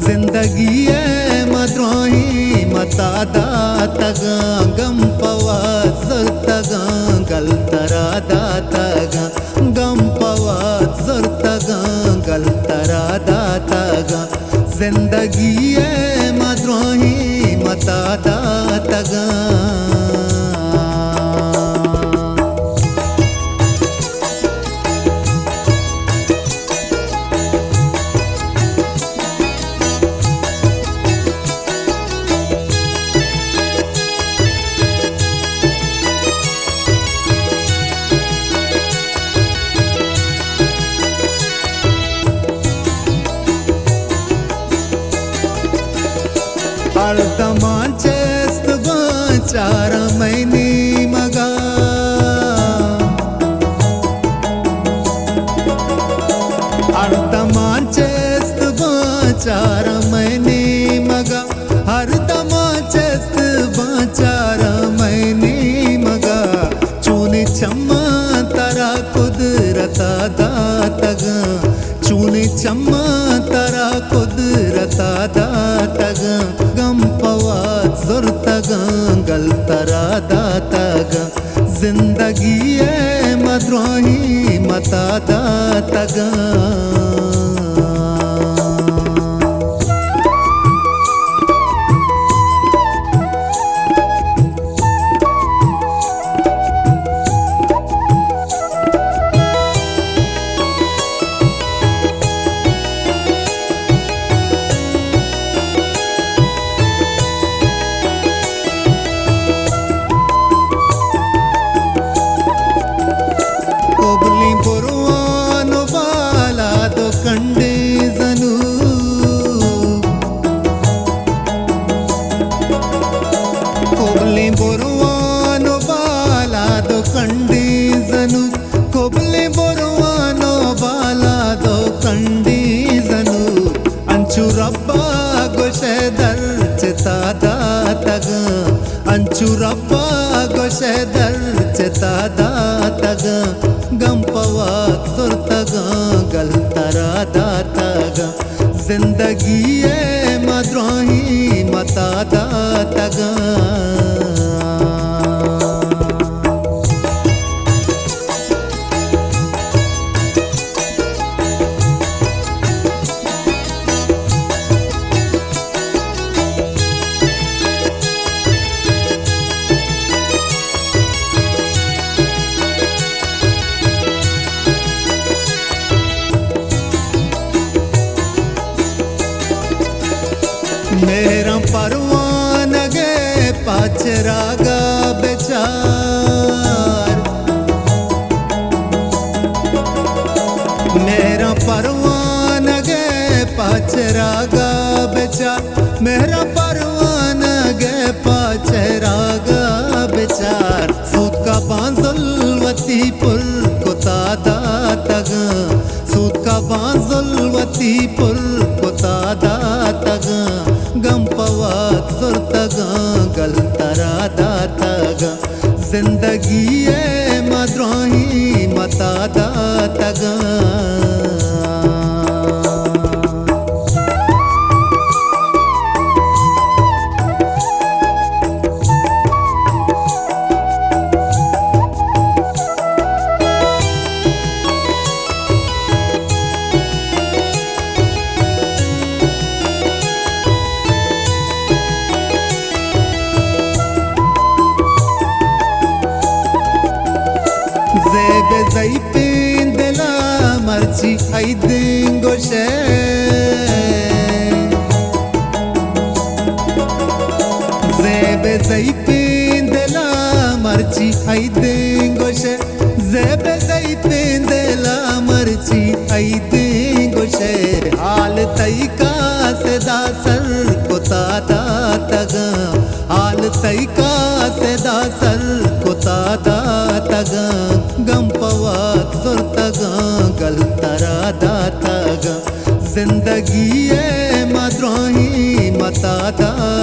जिंदगी मद्रोही मता दातग गम पवा जरतग गलतरा दातग गम पवा जरतग गलतरा दातग जिंदगी मद्रोही मता दातग अर्धमान चेस्त चार महीने मगा अर्धमान चेस्त चार महीने मगा अर्धमान चेस्त 4 महीने मगा चूनी चम्मा तारा कुदरता दातग चूनी चम्मा तारा कुदरता दातग गम पवा जुर्तग गलतरा दातग जिंदगी मद्रोही मता दातग कोबली बुरवानो बाला दो कंडे जनु कोबली बुरवानो बाला दो कंडे जनु कोबली बुरवानो बाला दो कंडे जनु अंचु रब्बा गोशे दर चिता दातग अंचु रब्बा गोशे दर चिता दातग गम पवा सुरतग गलतरा दातग जिंदगी मद्रोही मता दातग मेरा परवान गे पाचरागा बेचार मेरा परवान गे पाचरागा बेचार मेरा परवान गे पाचरागा बेचार सूद का बांजुलवती पुल कुता दातग सूद का बांजुलवती पुल कुता दातग गम पवा जुर्तग गलतरा दातग जिंदगी मद्रोही मता दातग जेबे जई पिंदला मर्ची आई दिंगोशे जेबे जई पिंदला मर्ची आई दिंगोशे जेबे जई पिंदला मर्ची आई दिंगोशे हाल तई का सदा सर कुता दातग हाल तई का सदा सर कुता दातग गम पवा सुरतग गलतरा दातग जिंदगी मद्रोही मता दातग